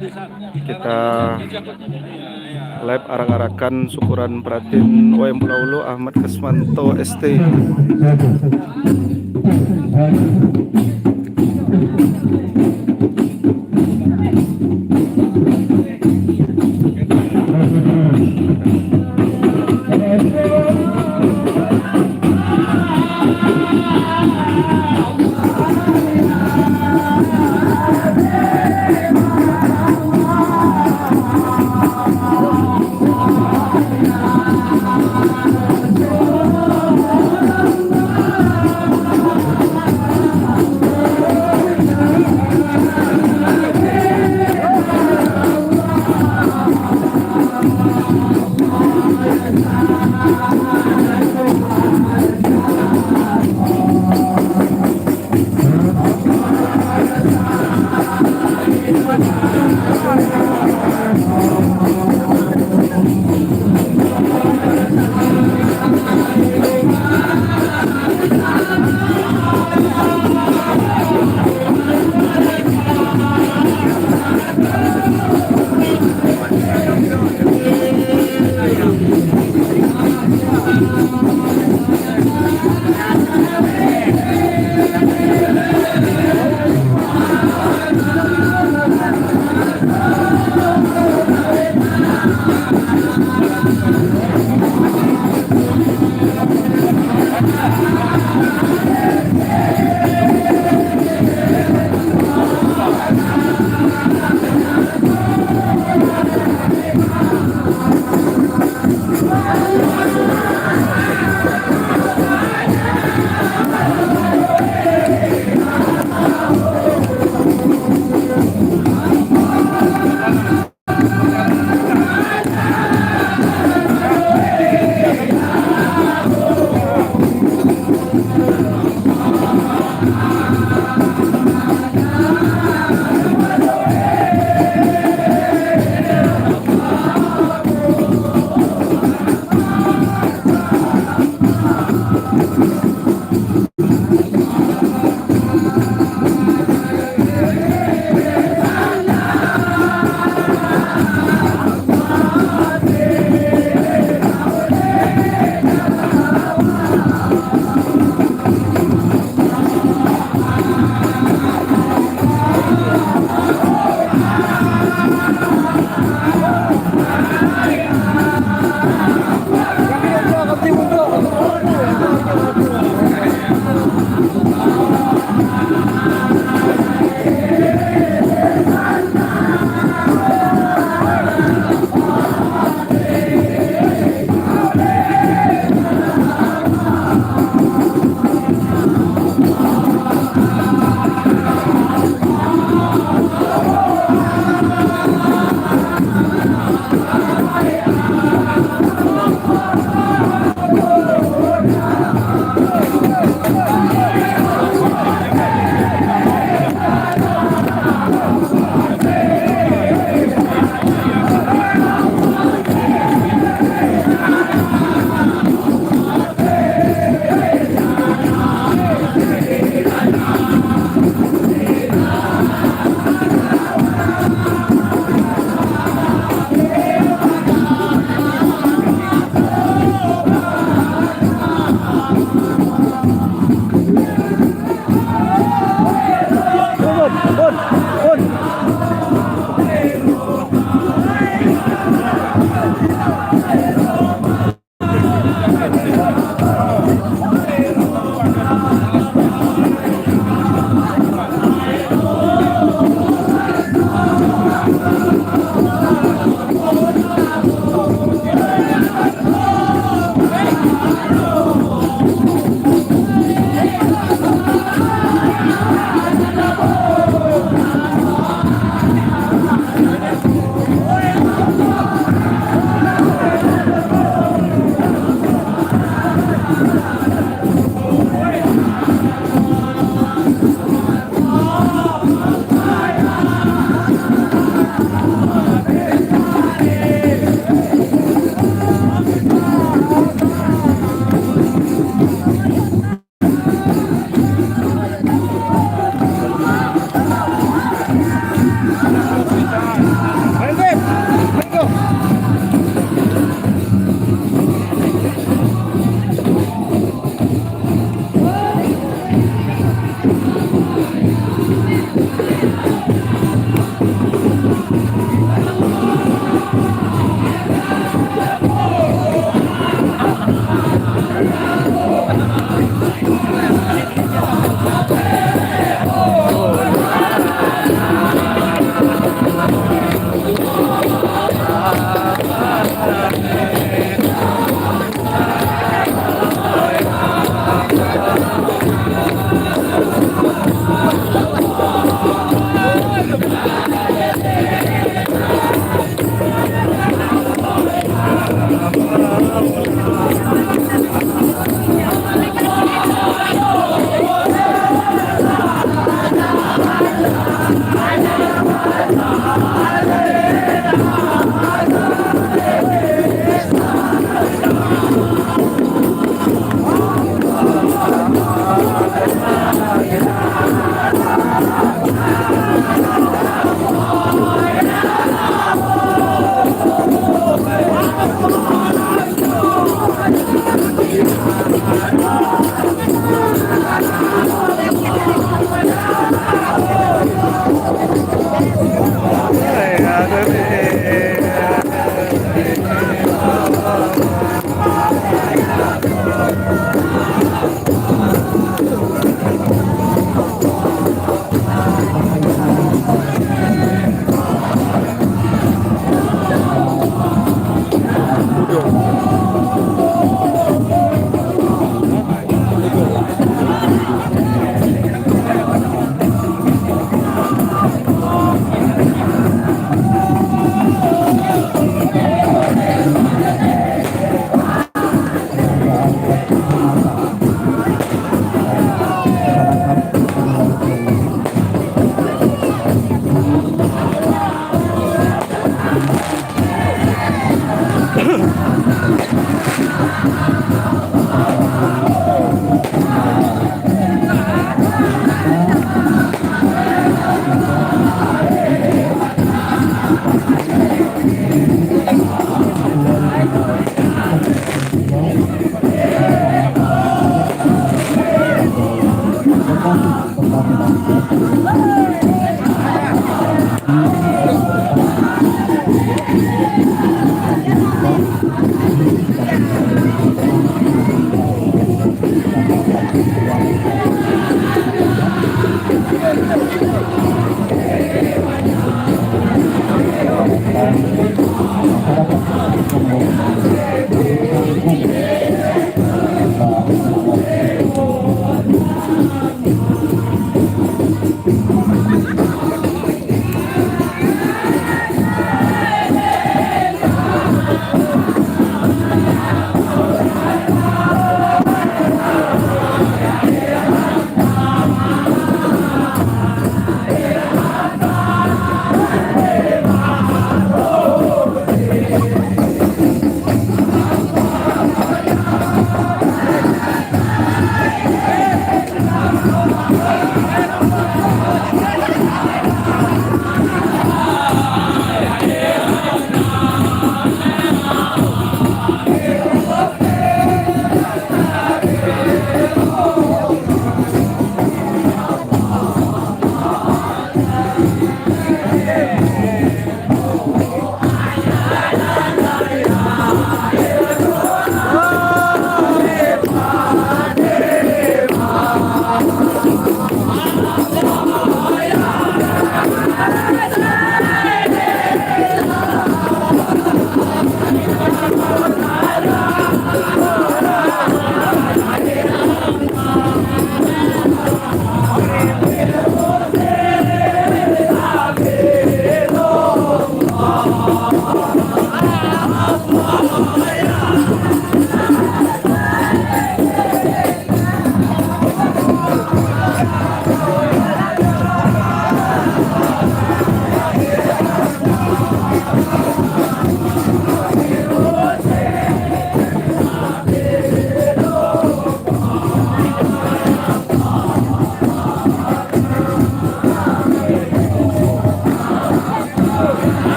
Kita live arang-arakan syukuran Pratin OM Pulau Ulu Ahmad Kesmanto ST.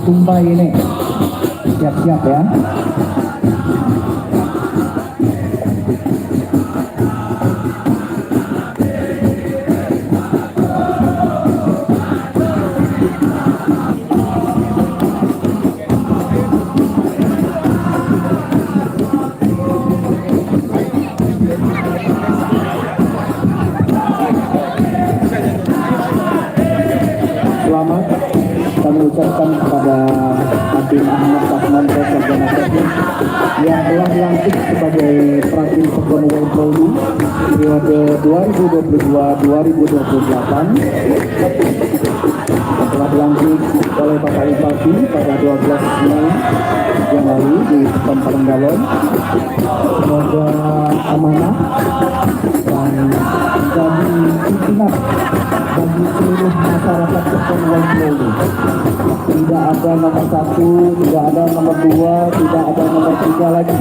Tumbai ini siap-siap ya. ucapkan kepada Hakim Ahmad Kasmanto Sarjana Teknik yang telah dilantik sebagai Pratin Pekon Wonpolu periode 2022-2028 yang telah dilantik oleh Bapak Bupati pada 12 Mei yang lalu di Pekon Parenggalon. Semoga amanah dan menjadi pimpinan bagi seluruh masyarakat Pekon Wonpolu. Tidak ada nomor 1, tidak ada nomor 2, tidak ada nomor 3 lagi.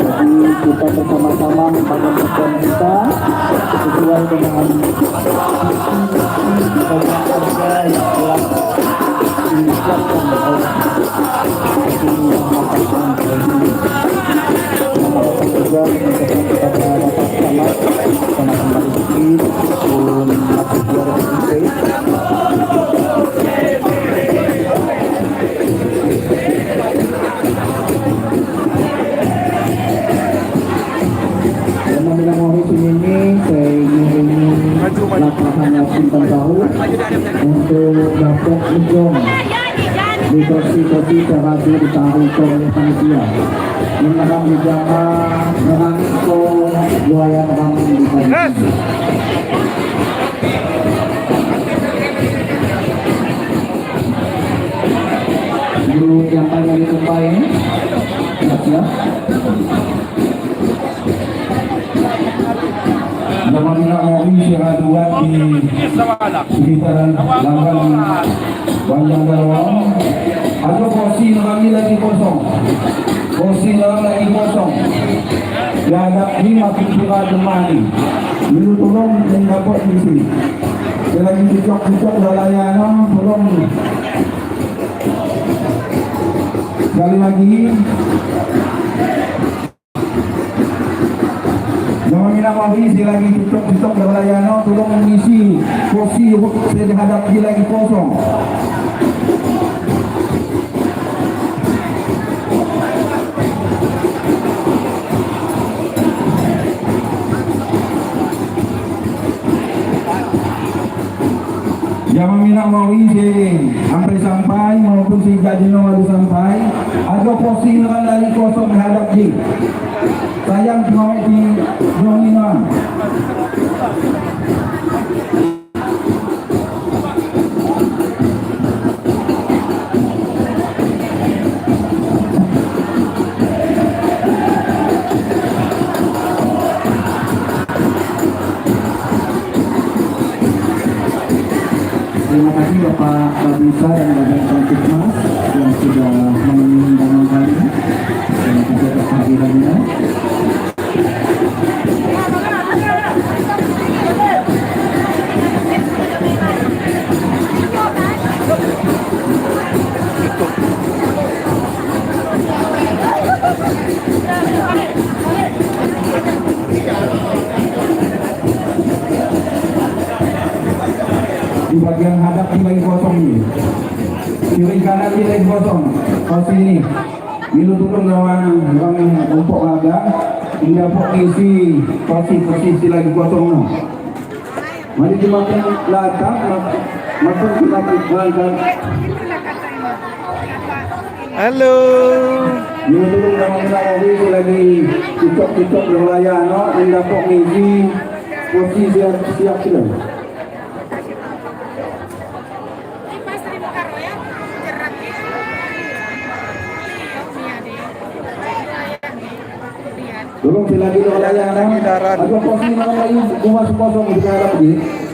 Jadi kita bersama-sama membangun Pekon kita sesuai dengan visi banyak kerja yang telah disiapkan oleh juga mengucapkan kepada Bapak Camat sama kembali sedikit pun masih biar dan membilang hari ini saya ingin laksanakan simpan tahu untuk dapat ujung di kursi-kursi terhadap di tahun oleh panitia mengenang di jamaah menangko jualan kami di panitia. Guru yang paling ditumpah ini siap. Namanya Owi Siraduat di sekitaran Langgan Banjang Galawang. Ada kursi kami lagi kosong. Kursi lagi kosong. Ada 5 pikiran demani. Dulu tolong mendapat misi. Dia lagi cucuk-cucuk layanan tolong. Sekali lagi. Jangan minat mawis dia lagi tutup berlayano tolong mengisi kursi saya dihadap dia lagi kosong. Jangan minat mawis sampai maupun si Gajino baru sampai ada kursi yang lagi kosong dihadap dia. Sayang mau di Jomina. Terima kasih Bapak Babisa dan Bapak Kamtipmas yang sudah memenuhi undangan kami dan juga kehadirannya. Di bagian hadap di lagi kosong ini, kiri kanan di lagi kosong. Kursi ini, milu turun lawan orang umpuk agak, hingga pok isi kursi di lagi kosong no. Mari dimakan latak, makan kita makan. Halo. Milu turun lawan orang di lagi cucuk layan no, hingga pok isi kursi siap sudah. Tolong silagi lo layanan. Ada posisi mana lagi rumah kosong di dalam ini.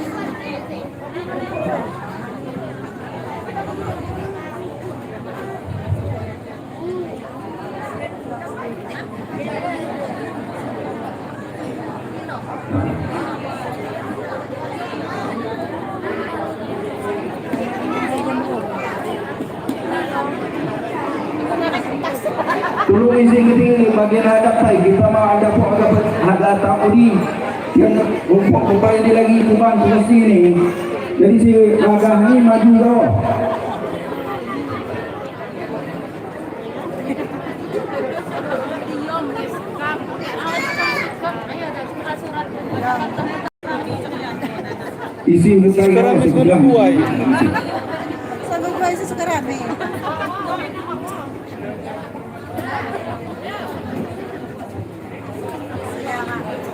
Tolong isi ini bagian hadap saya kita mau ada pok hadap tadi yang umpuk kembali ini lagi tuan kursi ini. Jadi si agak ini maju dah. Isi Sekarang sudah buai. biasa suka rame.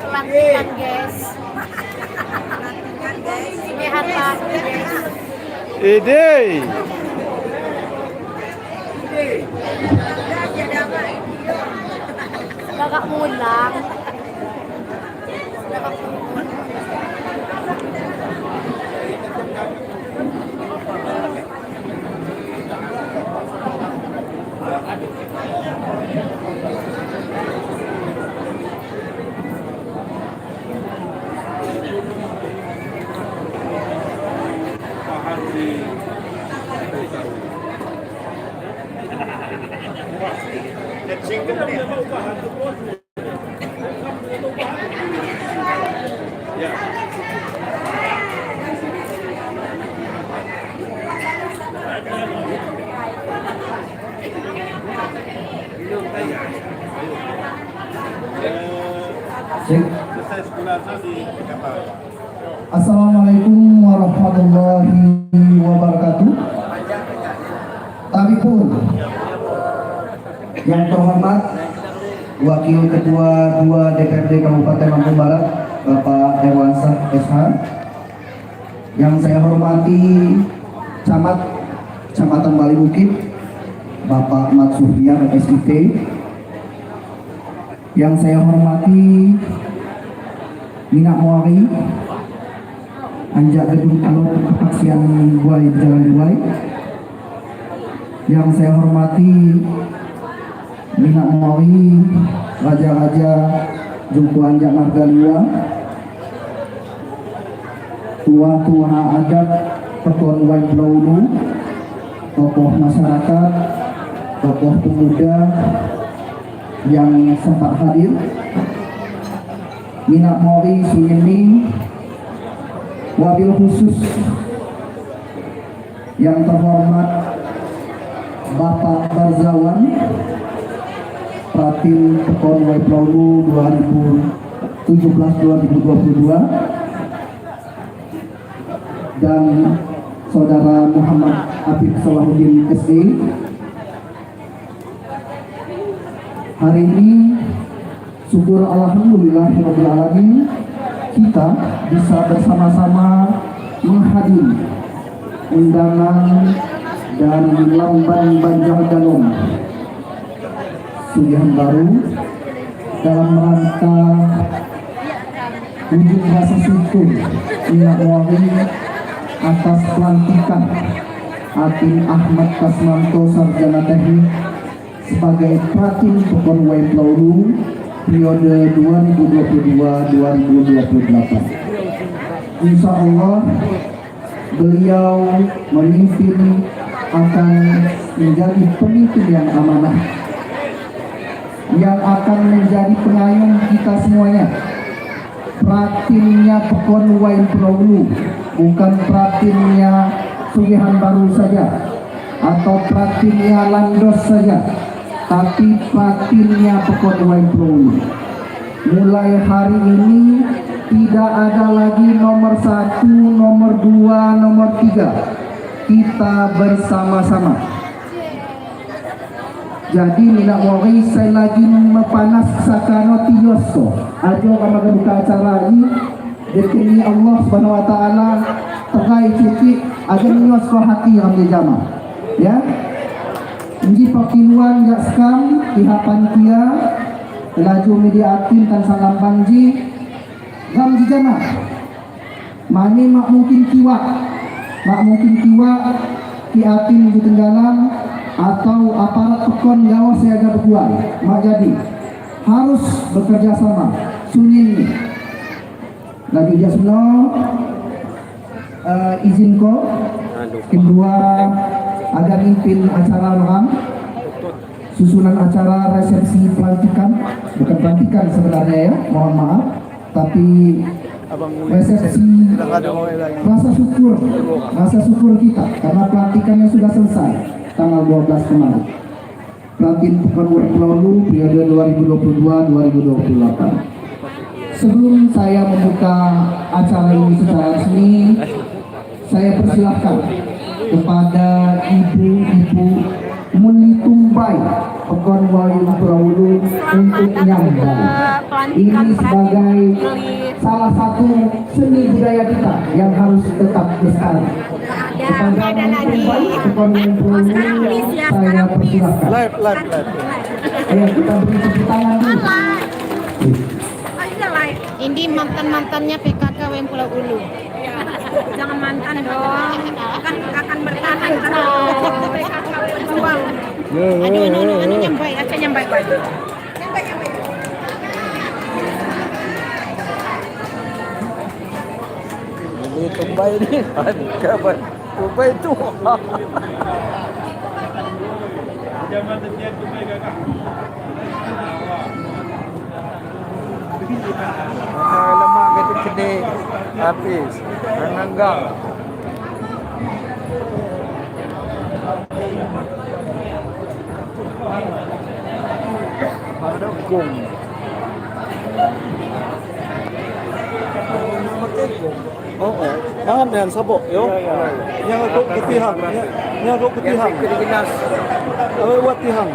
Pelantikan guys. Lihat lah guys. Ide. Kakak mulang. Assalamualaikum warahmatullahi wabarakatuh. Tabipun yang terhormat Wakil Ketua 2 DPRD Kabupaten Lampung Barat Bapak Dewansyah SH, yang saya hormati Camat Kecamatan Bali Bukit Bapak Ahmad Suhyar SIT, yang saya hormati Minak Muari Anjak Gedung Alor Kepaksian Buai Jalan Buai, yang saya hormati Minak Muari Raja-Raja Jungku Anjak Margalia, tua-tua adat Pekon Wai Pulau Ulu, tokoh masyarakat, tokoh pemuda yang sempat hadir, Minak Mori Suyeni, wabil khusus yang terhormat Bapak Barzawan Pratin Pekon Wai Pulau Ulu 2017-2022, dan Saudara Muhammad Afif Salahuddin SD. Hari ini syukur alhamdulillahirrahmanirrahim kita bisa bersama-sama menghadiri undangan dari Lamban Banjargalong Sugihan Baru dalam rangka unjuk rasa syukur Minak Muari atas pelantikan Atin Ahmad Kasmanto Sarjana Teknik sebagai Pratin Pekon Wai Pulau Ulu periode 2022-2028. Insya Allah beliau memimpin akan menjadi pemimpin yang amanah, yang akan menjadi pengayom kita semuanya. Pratinnya Pekon Wai Pulau Ulu, bukan pratinnya Sugihan Baru saja atau pratinnya Landos saja, tapi pratinnya Pekon Wai Pulau Ulu. Mulai hari ini tidak ada lagi nomor 1, nomor 2, nomor 3. Kita bersama-sama. Jadi Minak Muari saya lagi mepanas sakano tiyoso. Ajo kama buka acara ini dekini Allah Subhanahu wa taala tegai titik aja nyos ko hati ambil jama. Ya. Inji pakiluan jak skam pihak panitia laju media atin tan salam banji gam di jama. Mane mak mungkin kiwa ki atin di tenggalam atau aparat Pekon Jawa saya ada berbuat. Mak jadi harus bekerja sama. Sunin nih. Lagi jasno izin ko kedua agar mimpin acara orang susunan acara resepsi pelantikan, bukan pelantikan sebenarnya ya, mohon maaf, tapi resepsi rasa syukur kita karena pelantikannya sudah selesai tanggal 12 kemarin. Pratin Pekon Wai Pulau Ulu periode 2022-2028. Sebelum saya membuka acara ini secara resmi, saya persilahkan kepada ibu-ibu Munitumbai Pekon Wayang Pulau untuk nyambung. Ini sebagai salah satu seni budaya kita yang harus tetap lestari. Kepada Munitumbai Pekon Wayang Pulau saya persilahkan. Live. Ayo kita beri tepuk tangan dulu. Ini mantan-mantannya PKK WM Pulau Ulu. Jangan mantan dong, kan akan bertahan kan PKK berjuang. Anu nyampai. Aja nyampai baik. Ini Tumbai ini kabar. Tumbai itu. Lemak gitu gede habis enggak ada gong jangan dengan sabuk yo yang aku ketihang yang aku ketihang buat tihang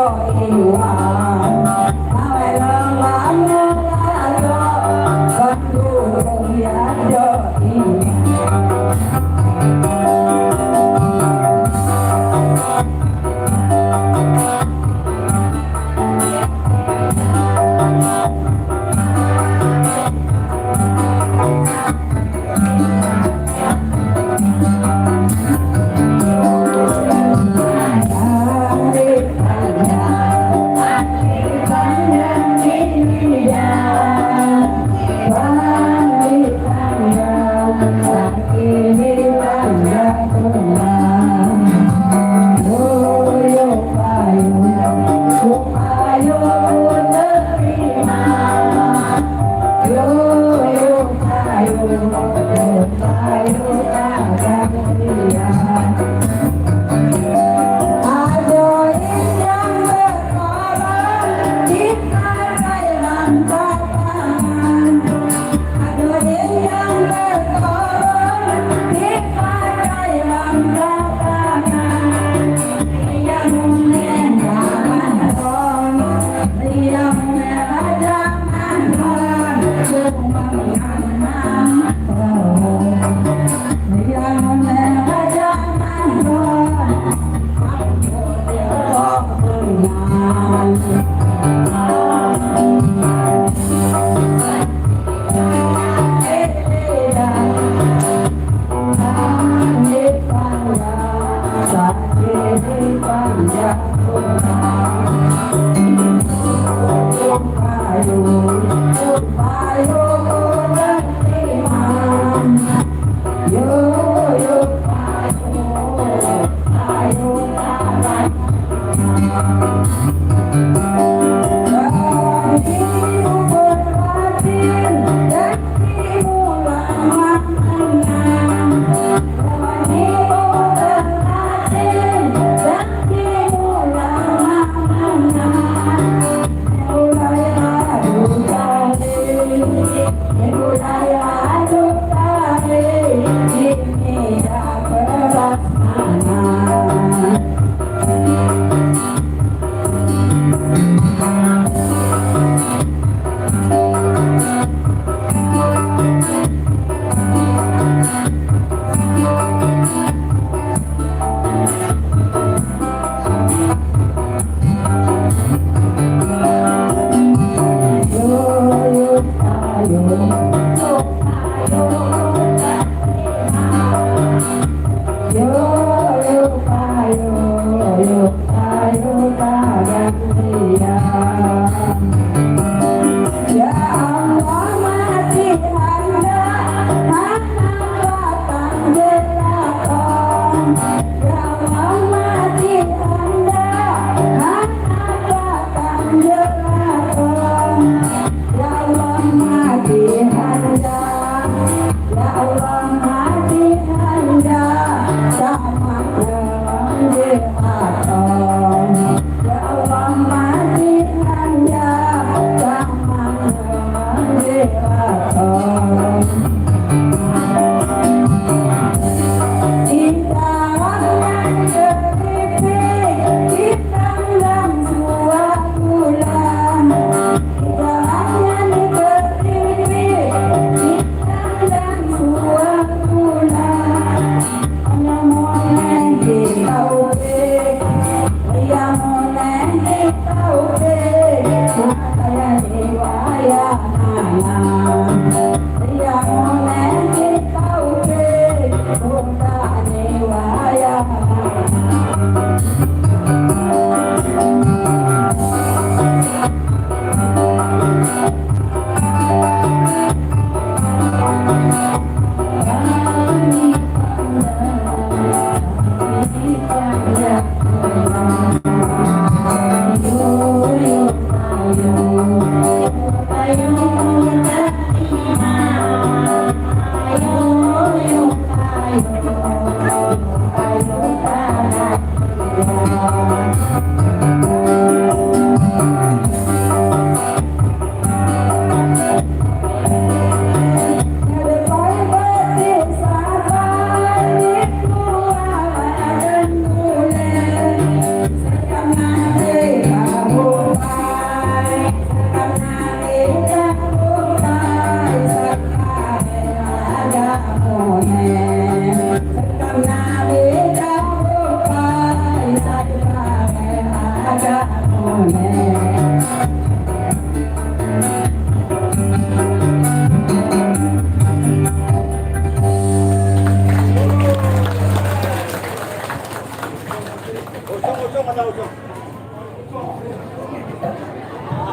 Yo,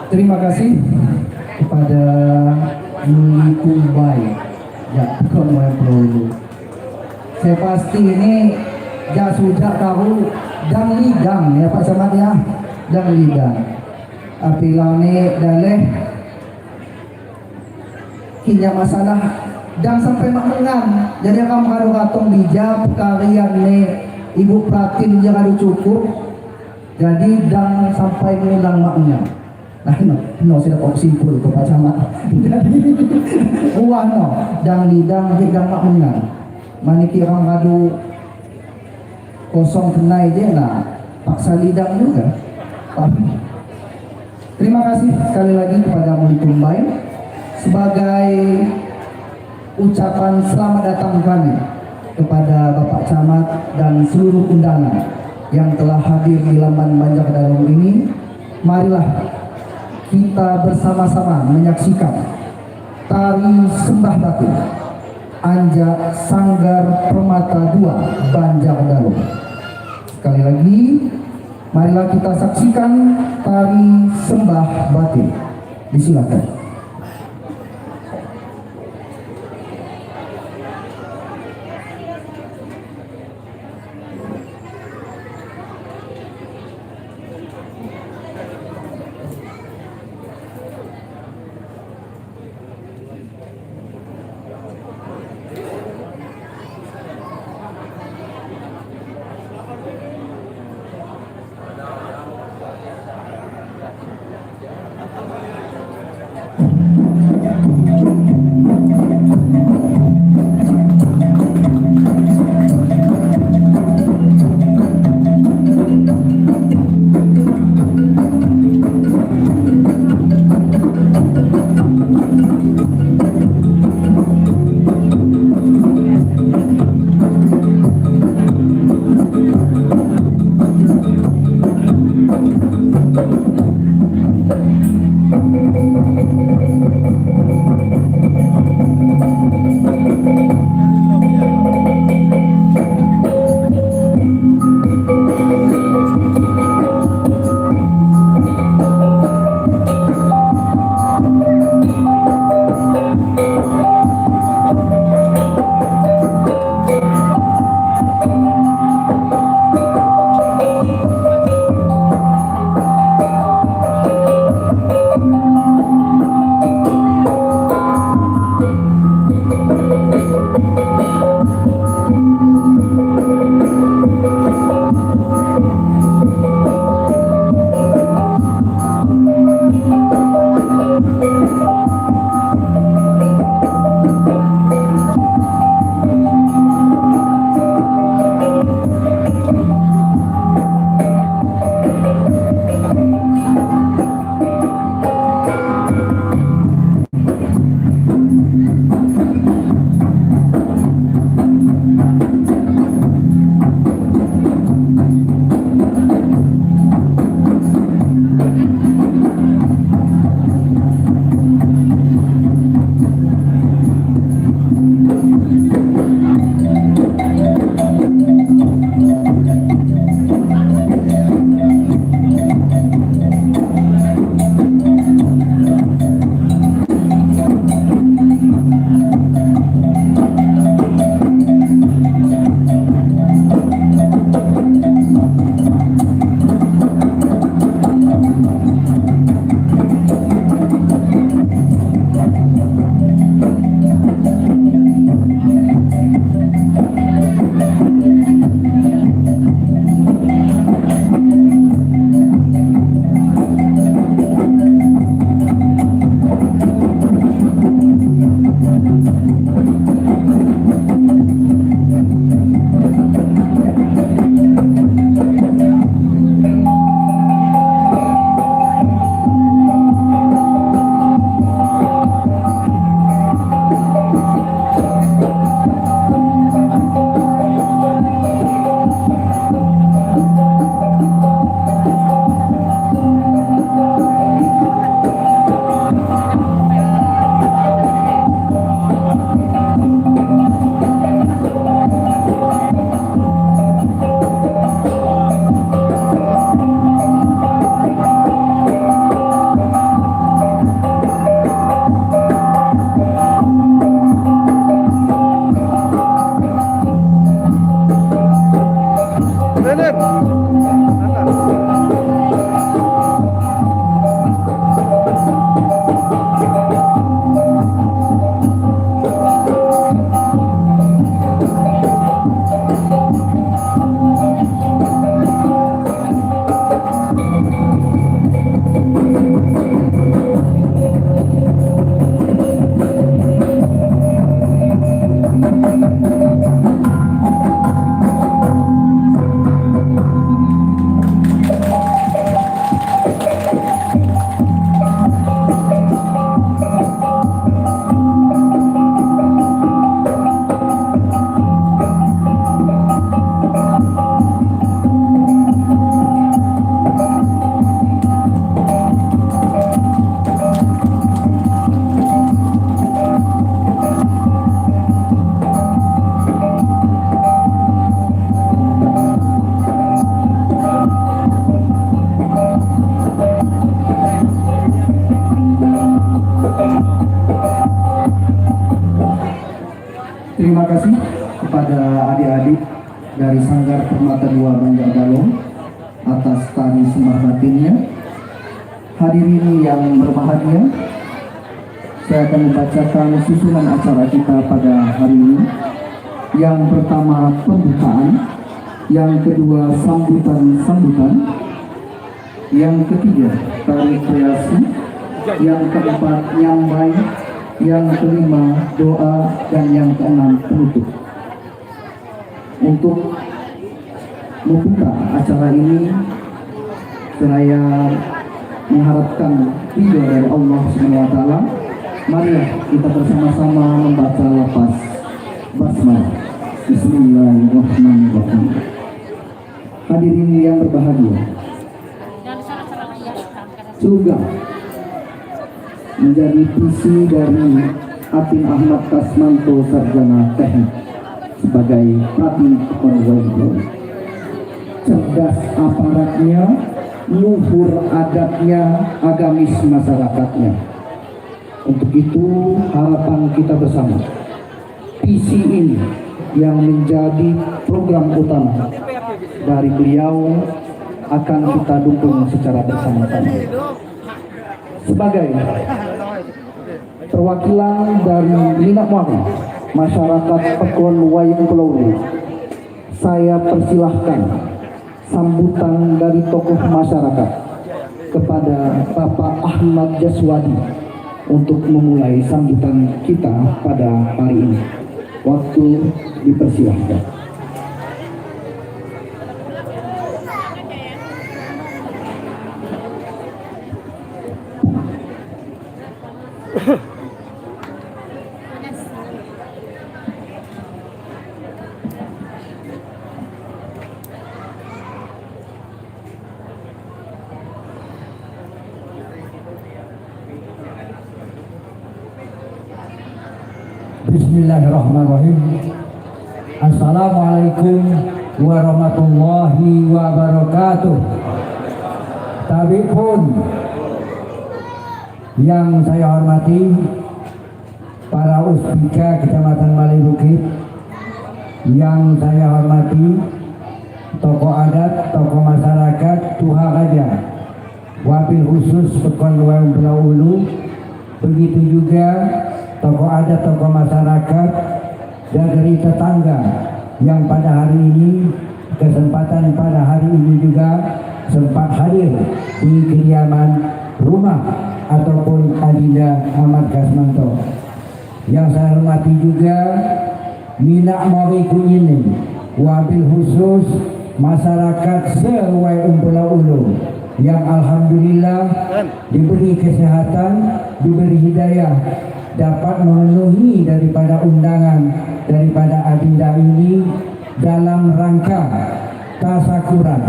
Terima kasih kepada Yuli Kumbai ya Pulau Ulu. Saya pasti ini ya sudah tahu dan lidang ya Pak Camat ya, dan lidang apabila ini daleh kinya masalah dan sampai mengenang jadi akan mengadu katong bijak karyan nih Ibu Pratin yang ada cukup jadi dan sampai mengulang maknya. Nah, no sudah simpul itu Pak Camat. Jadi uang no dan lidang hidang makna. Maniki orang ngadu kosong kenai dia lah, paksa lidang juga. Terima kasih sekali lagi kepada Muli Kumbai sebagai ucapan selamat datang kami kepada Bapak Camat dan seluruh undangan yang telah hadir di Lamban Banjarnegara ini. Marilah kita bersama-sama menyaksikan tari sembah batu Anjak Sanggar Permata 2 Banjarnegara. Sekali lagi, marilah kita saksikan tari sembah batu. Disilakan. dari Sanggar Permata 2 Banjargalong atas tari sembah batinnya. Hadirin yang berbahagia, saya akan membacakan susunan acara kita pada hari ini. Yang pertama pembukaan, yang kedua sambutan, yang ketiga tari kreasi, yang keempat nyambai, yang kelima doa, dan yang keenam penutup. Untuk membuka acara ini, saya mengharapkan ridho dari Allah SWT. Mari kita bersama-sama membaca lafaz basmalah. Bismillahirrahmanirrahim. Hadirin yang berbahagia, surga menjadi visi dari Atin Ahmad Kasmanto Sarjana Teknik sebagai Pratin Konwoi. Cerdas aparatnya, luhur adatnya, agamis masyarakatnya. Untuk itu harapan kita bersama, visi ini yang menjadi program utama dari beliau akan kita dukung secara bersama-sama. Sebagai perwakilan dari Minak Muara, masyarakat Pekon Wayang Pulau Ulu, saya persilahkan sambutan dari tokoh masyarakat kepada Bapak Ahmad Jaswadi untuk memulai sambutan kita pada hari ini. Waktu dipersilahkan. Bismillahirrahmanirrahim. Assalamualaikum warahmatullahi wabarakatuh. Tabipun yang saya hormati para uspika Kecamatan Balai Bukit, yang saya hormati tokoh adat, tokoh masyarakat, Tuha Raja, wabil khusus Pekon Wayang Pulau Ulu, begitu juga tokoh adat, tokoh masyarakat dari tetangga yang pada hari ini, kesempatan pada hari ini juga sempat hadir di kediaman rumah ataupun Adinda Ahmad Kasmanto. Yang saya hormati juga Minak Mori Kunyini, wabil khusus masyarakat se-Wayang Pulau Ulu, yang alhamdulillah diberi kesehatan, diberi hidayah, dapat memenuhi daripada undangan daripada Adinda ini dalam rangka tasakuran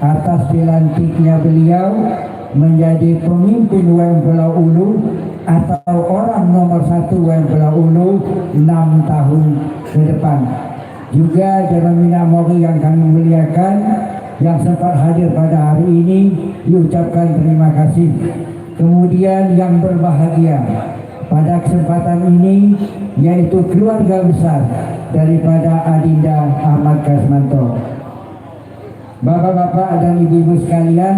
atas dilantiknya beliau menjadi pemimpin Wayang Pulau Ulu atau orang nomor 1 Wayang Pulau Ulu 6 tahun ke depan. Juga Jemaah Minak Mori yang kami muliakan, yang sempat hadir pada hari ini, diucapkan terima kasih. Kemudian yang berbahagia pada kesempatan ini, yaitu keluarga besar daripada Adinda Ahmad Kasmanto. Bapak-bapak dan ibu-ibu sekalian,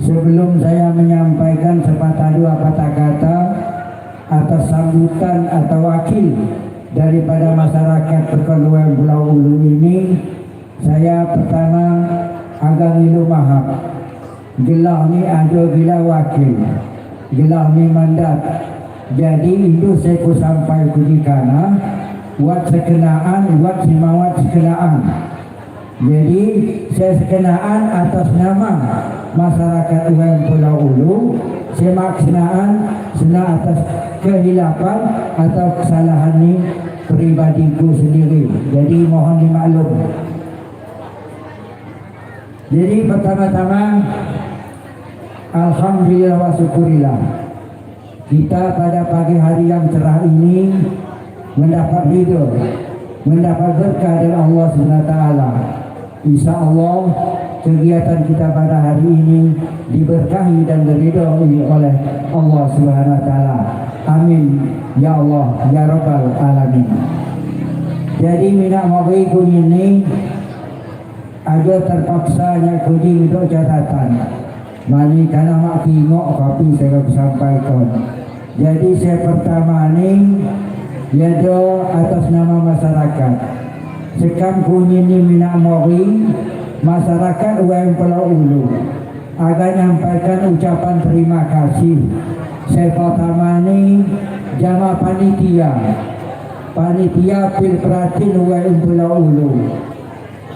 sebelum saya menyampaikan sepatah dua patah kata atas sambutan atau wakil daripada masyarakat Pekon Wayang Pulau Ulu ini, saya pertama agak ngilu mahap. Gelah ni ada gila wakil, gelah ni mandat. Jadi itu saya ku sampai ku dikana buat sekenaan, buat simawat sekenaan. Jadi saya sekenaan atas nama masyarakat Wayang Pulau Ulu, saya maksinaan sena atas kehilapan atau kesalahan ni pribadiku sendiri. Jadi mohon dimaklum. Jadi pertama-tama alhamdulillah wa syukurillah, kita pada pagi hari yang cerah ini mendapat ridho, mendapat berkah dari Allah SWT. Insya Allah kegiatan kita pada hari ini diberkahi dan diridhoi oleh Allah SWT. Amin ya Allah ya Rabbal Alamin. Jadi minat mobil ini ada terpaksanya kudi untuk catatan. Mani karena mak tengok kopi saya sampaikan. Jadi saya pertama ni yaitu atas nama masyarakat. Sekam kunyi ni minat mobil masyarakat UMM Pulau Ulu. Agar nyampaikan ucapan terima kasih. Saya pertama ni jamaah panitia Pilpratin UMM Pulau Ulu.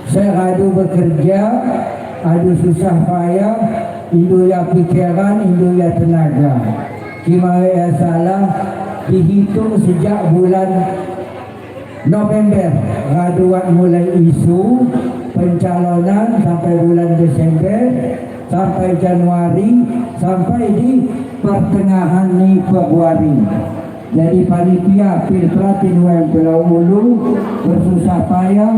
Saya adu bekerja, adu susah payah, indu ya pikiran, indu ya tenaga. Kimai ya salah dihitung sejak bulan November. Raduan mulai isu pencalonan sampai bulan Desember, sampai Januari, sampai di pertengahan Februari. Jadi panitia Pilpratin UMM Pulau Ulu bersusah payah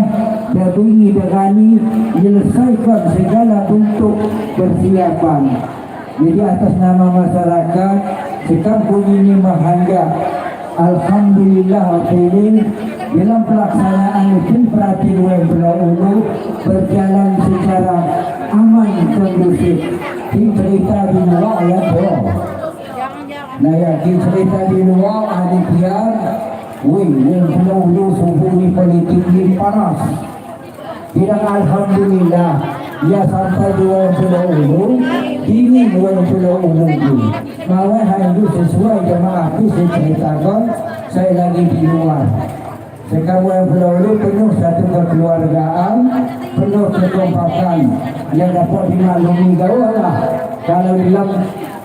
berbunyi berani menyelesaikan segala bentuk persiapan. Jadi atas nama masyarakat sekampung ini menghanggap alhamdulillah ini dalam pelaksanaan Pilpratin UMM Pulau Ulu berjalan secara aman kondusif. Cerita di luar ya bro. Nah ya cerita di luar adikian, yang Pulau Ulu sungguh politik ini panas. Tidak alhamdulillah, ya sampai di Pulau Ulu, dingin Pulau Ulu ini. Malah hanya sesuai jemaah api saya ceritakan, saya lagi di luar. Sekarang Pulau Ulu penuh satu kekeluargaan, penuh kekompakan yang dapat dimaklumi gawalah. Kalau dalam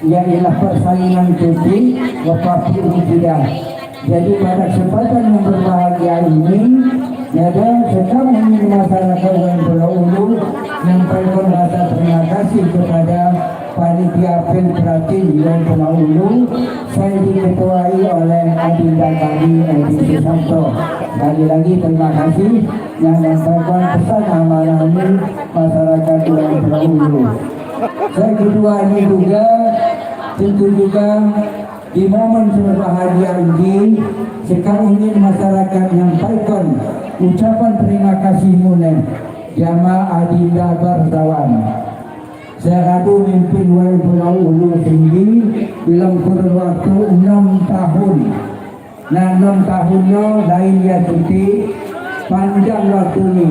yang ialah persaingan cuti, wafat tidak. Jadi pada kesempatan yang berbahagia ini, ada sekarang ini masyarakat Pulau Ulu menyampaikan rasa terima kasih kepada panitia Pilpratin Pulau Ulu. Saya diketuai oleh Adinda kami Edi Susanto. Lagi-lagi terima kasih yang menyampaikan pesan amanah ini masyarakat Pulau Ulu. Saya kedua ini juga tentu juga di momen berbahagia ini sekarang ini masyarakat menyampaikan ucapan terima kasih muneh jamaah Adinda Bardhawan. Saya radu mimpin Pulau Ulu tinggi dalam kurun waktu 6 tahun. Nah 6 tahunnya lain ya cuti panjang waktu ini.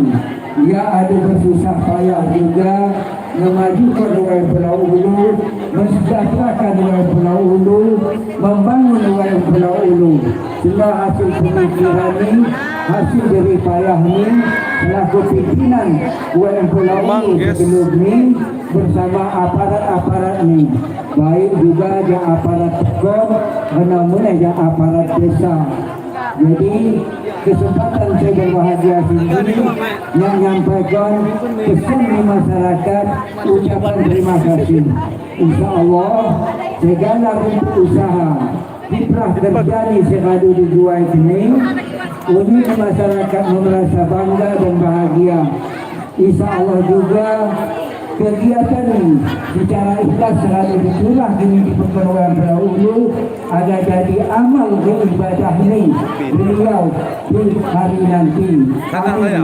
Dia ada bersusah payah juga memajukan Pulau Ulu, mensejahterakan Pulau Ulu, membangun Pulau Ulu. Semua hasil pemikiran ini, hasil dari payah ini, selaku pimpinan Pulau Ulu sebelum ini bersama aparat-aparat ini, baik juga ada aparat Tekor, namun ada aparat desa. Jadi kesempatan saya berbahagia sendiri yang menyampaikan pesan di masyarakat ucapan terima kasih. Insya Allah segala bentuk usaha kiprah terjadi sekadu di dua ini untuk masyarakat merasa bangga dan bahagia. Insya Allah juga kegiatan ini secara ikhlas selalu ditulah di Perguruan Pulau Ulu agar jadi amal ibadah ini beliau di hari nanti. Amin.